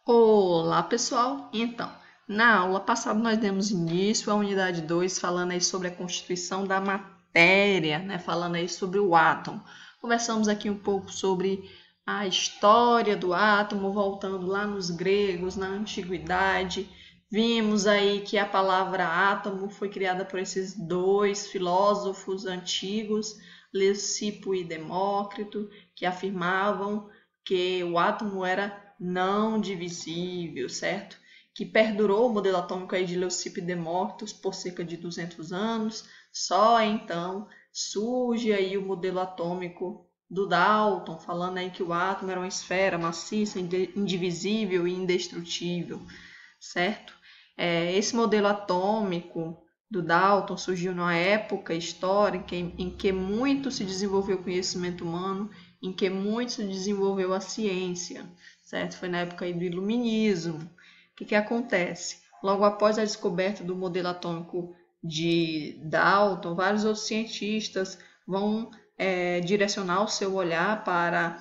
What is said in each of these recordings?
Olá, pessoal! Então, na aula passada nós demos início à unidade 2, falando aí sobre a constituição da matéria, né? Falando aí sobre o átomo. Conversamos aqui um pouco sobre a história do átomo, voltando lá nos gregos, na antiguidade. Vimos aí que a palavra átomo foi criada por esses dois filósofos antigos, Leucipo e Demócrito, que afirmavam que o átomo era não divisível, certo? Que perdurou o modelo atômico aí de Leucipo e Demócrito por cerca de 200 anos. Só então surge aí o modelo atômico do Dalton, falando aí que o átomo era uma esfera maciça, indivisível e indestrutível, certo? Esse modelo atômico do Dalton surgiu numa época histórica em que muito se desenvolveu o conhecimento humano, em que muito se desenvolveu a ciência, certo? Foi na época aí do Iluminismo. O que acontece? Logo após a descoberta do modelo atômico de Dalton, vários outros cientistas vão direcionar o seu olhar para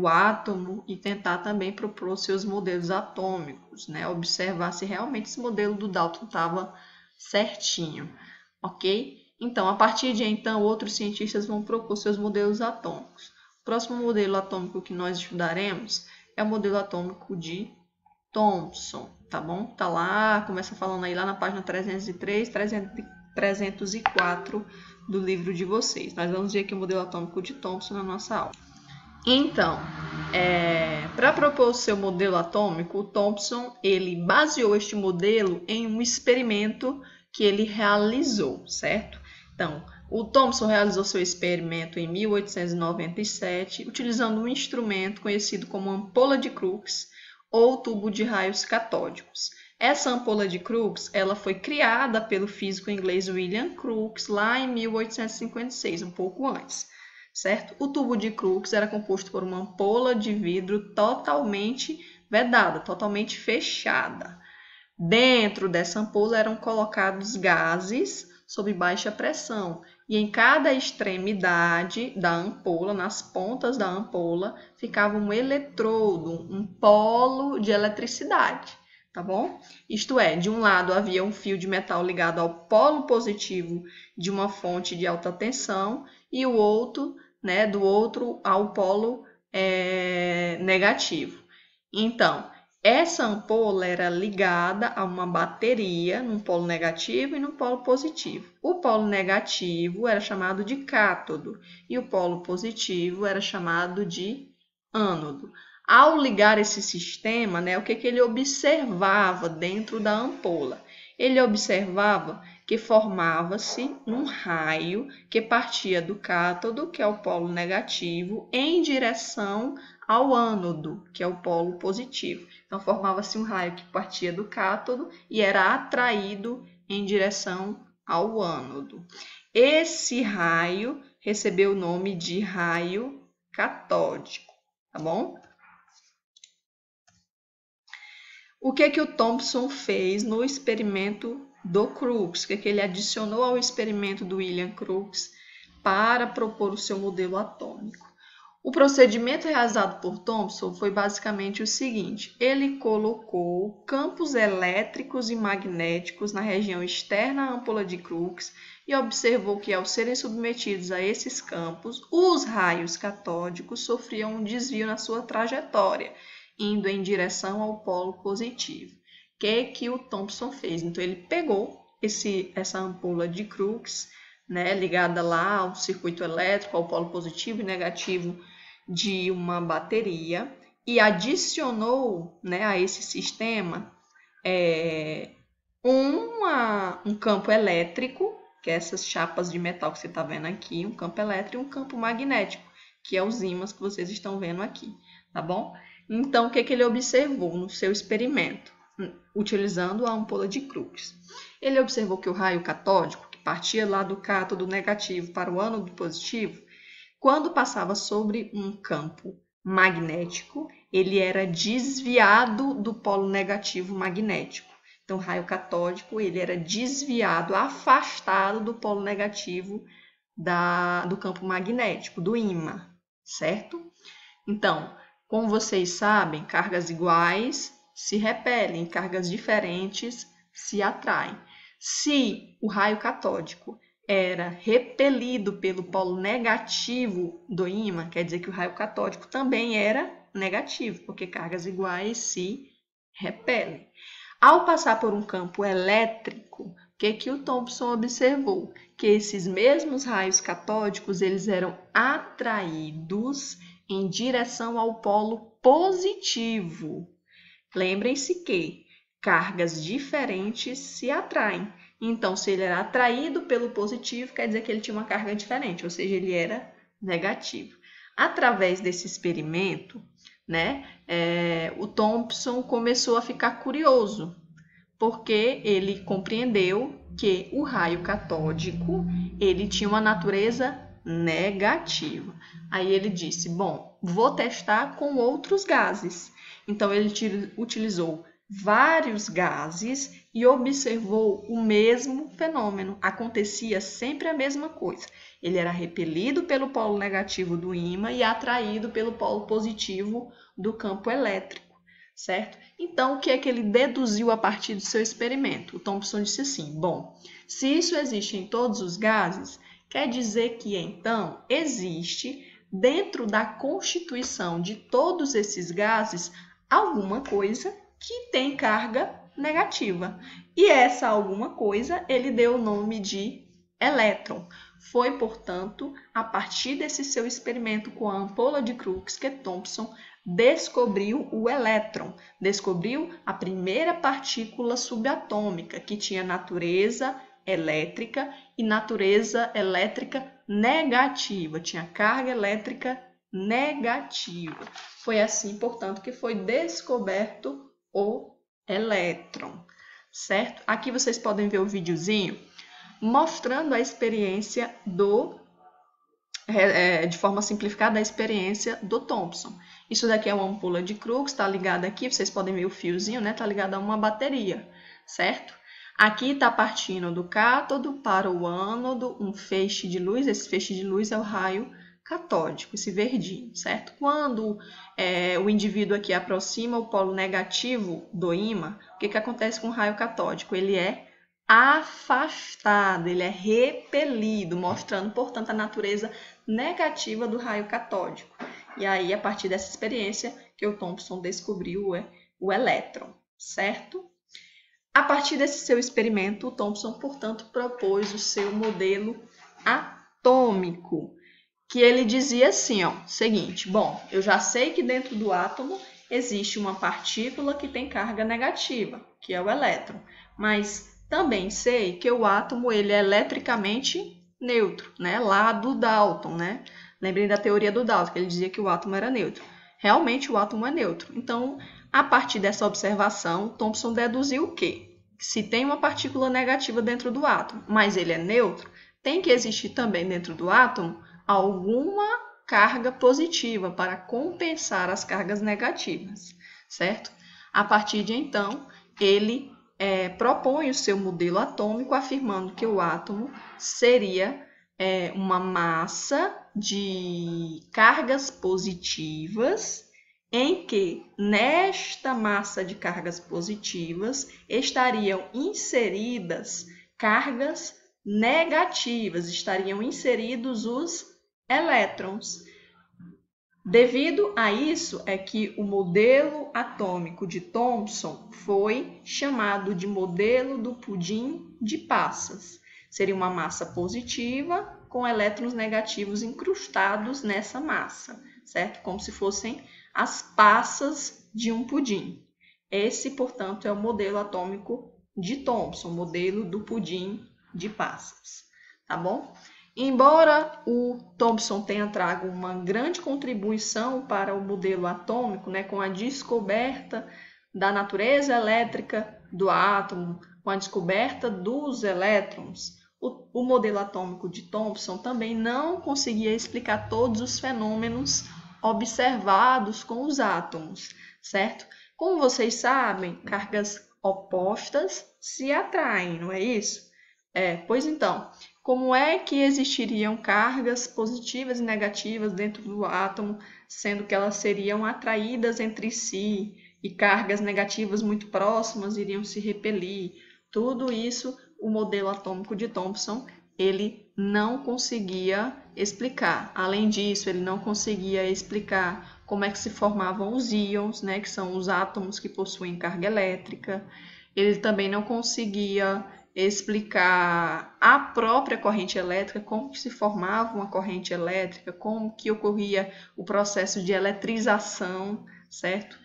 o átomo e tentar também propor seus modelos atômicos, né? Observar se realmente esse modelo do Dalton estava certinho, ok? Então, a partir de então, outros cientistas vão propor seus modelos atômicos. O próximo modelo atômico que nós estudaremos é o modelo atômico de Thomson, tá bom? Tá lá, começa falando aí lá na página 303, 304 do livro de vocês. Nós vamos ver aqui o modelo atômico de Thomson na nossa aula. Então, para propor o seu modelo atômico, o Thomson ele baseou este modelo em um experimento que ele realizou, certo? Então, o Thomson realizou seu experimento em 1897, utilizando um instrumento conhecido como ampola de Crookes ou tubo de raios catódicos. Essa ampola de Crookes ela foi criada pelo físico inglês William Crookes lá em 1856, um pouco antes. Certo? O tubo de Crookes era composto por uma ampola de vidro totalmente vedada, totalmente fechada. Dentro dessa ampola eram colocados gases sob baixa pressão e em cada extremidade da ampola, nas pontas da ampola, ficava um eletrodo, um polo de eletricidade, tá bom? Isto é, de um lado havia um fio de metal ligado ao polo positivo de uma fonte de alta tensão e o outro, né, do outro ao polo negativo. Então, essa ampola era ligada a uma bateria num polo negativo e no polo positivo. O polo negativo era chamado de cátodo e o polo positivo era chamado de ânodo. Ao ligar esse sistema, né, o que ele observava dentro da ampola? Ele observava que formava-se um raio que partia do cátodo, que é o polo negativo, em direção ao ânodo, que é o polo positivo. Então, formava-se um raio que partia do cátodo e era atraído em direção ao ânodo. Esse raio recebeu o nome de raio catódico, tá bom? O que o Thomson fez no experimento do Crookes? O que ele adicionou ao experimento do William Crookes para propor o seu modelo atômico? O procedimento realizado por Thomson foi basicamente o seguinte: ele colocou campos elétricos e magnéticos na região externa à ampola de Crookes e observou que, ao serem submetidos a esses campos, os raios catódicos sofriam um desvio na sua trajetória, indo em direção ao polo positivo. O que o Thomson fez? Então, ele pegou essa ampola de Crookes, né, ligada lá ao circuito elétrico, ao polo positivo e negativo de uma bateria, e adicionou, né, a esse sistema um campo elétrico, que é essas chapas de metal que você está vendo aqui, um campo elétrico e um campo magnético, que é os ímãs que vocês estão vendo aqui, tá bom? Então, o que ele observou no seu experimento, utilizando a ampola de Crookes? Ele observou que o raio catódico, que partia lá do cátodo negativo para o ânodo positivo, quando passava sobre um campo magnético, ele era desviado do polo negativo magnético. Então, o raio catódico ele era desviado, afastado do polo negativo do campo magnético, do ímã, certo? Então, Como vocês sabem, cargas iguais se repelem, cargas diferentes se atraem. Se o raio catódico era repelido pelo polo negativo do ímã, quer dizer que o raio catódico também era negativo, porque cargas iguais se repelem. Ao passar por um campo elétrico, o que o Thomson observou? Que esses mesmos raios catódicos eles eram atraídos em direção ao polo positivo. Lembrem-se que cargas diferentes se atraem. Então, se ele era atraído pelo positivo, quer dizer que ele tinha uma carga diferente, ou seja, ele era negativo. Através desse experimento, o Thomson começou a ficar curioso, porque ele compreendeu que o raio catódico ele tinha uma natureza negativa. Aí ele disse, bom, vou testar com outros gases. Então, ele utilizou vários gases e observou o mesmo fenômeno. Acontecia sempre a mesma coisa. Ele era repelido pelo polo negativo do ímã e atraído pelo polo positivo do campo elétrico, certo? Então, o que é que ele deduziu a partir do seu experimento? O Thomson disse assim, bom, se isso existe em todos os gases, quer dizer que, então, existe, dentro da constituição de todos esses gases, alguma coisa que tem carga negativa. E essa alguma coisa ele deu o nome de elétron. Foi, portanto, a partir desse seu experimento com a ampola de Crookes que Thomson descobriu o elétron, descobriu a primeira partícula subatômica que tinha natureza elétrica e natureza elétrica negativa, tinha carga elétrica negativa. Foi assim, portanto, que foi descoberto o elétron, certo? Aqui vocês podem ver o videozinho mostrando a experiência de forma simplificada, a experiência do Thomson. Isso daqui é uma ampola de Crookes, está ligada aqui, vocês podem ver o fiozinho, né? Está ligado a uma bateria, certo? Aqui está partindo do cátodo para o ânodo um feixe de luz, esse feixe de luz é o raio catódico, esse verdinho, certo? Quando o indivíduo aqui aproxima o polo negativo do ímã, o que acontece com o raio catódico? Ele é afastado, ele é repelido, mostrando, portanto, a natureza negativa do raio catódico. E aí, a partir dessa experiência, que o Thomson descobriu o elétron, certo? A partir desse seu experimento, o Thomson, portanto, propôs o seu modelo atômico, que ele dizia assim, ó, seguinte, bom, eu já sei que dentro do átomo existe uma partícula que tem carga negativa, que é o elétron, mas também sei que o átomo ele é eletricamente neutro, né? Lá do Dalton, né? Lembrem da teoria do Dalton, que ele dizia que o átomo era neutro. Realmente o átomo é neutro. Então, a partir dessa observação, Thomson deduziu o quê? Se tem uma partícula negativa dentro do átomo, mas ele é neutro, tem que existir também dentro do átomo alguma carga positiva para compensar as cargas negativas, certo? A partir de então, ele propõe o seu modelo atômico afirmando que o átomo seria uma massa de cargas positivas em que nesta massa de cargas positivas estariam inseridas cargas negativas, estariam inseridos os elétrons. Devido a isso é que o modelo atômico de Thomson foi chamado de modelo do pudim de passas. Seria uma massa positiva com elétrons negativos incrustados nessa massa, certo? Como se fossem as passas de um pudim. Esse, portanto, é o modelo atômico de Thomson, modelo do pudim de passas, tá bom? Embora o Thomson tenha trago uma grande contribuição para o modelo atômico, né, com a descoberta da natureza elétrica do átomo, com a descoberta dos elétrons, o modelo atômico de Thomson também não conseguia explicar todos os fenômenos observados com os átomos, certo? Como vocês sabem, cargas opostas se atraem, não é isso? Pois então, Como é que existiriam cargas positivas e negativas dentro do átomo, sendo que elas seriam atraídas entre si e cargas negativas muito próximas iriam se repelir? Tudo isso, o modelo atômico de Thomson, ele não conseguia explicar. Além disso, ele não conseguia explicar como é que se formavam os íons, né, que são os átomos que possuem carga elétrica. Ele também não conseguia explicar a própria corrente elétrica, como que se formava uma corrente elétrica, como que ocorria o processo de eletrização, certo?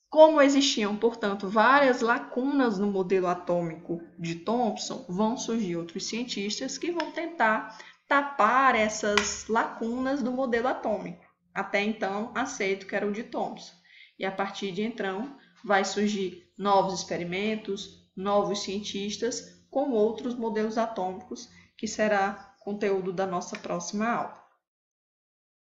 Como existiam, portanto, várias lacunas no modelo atômico de Thomson, vão surgir outros cientistas que vão tentar tapar essas lacunas do modelo atômico. Até então, aceito que era o de Thomson. E a partir de então, vai surgir novos experimentos, novos cientistas com outros modelos atômicos, que será conteúdo da nossa próxima aula.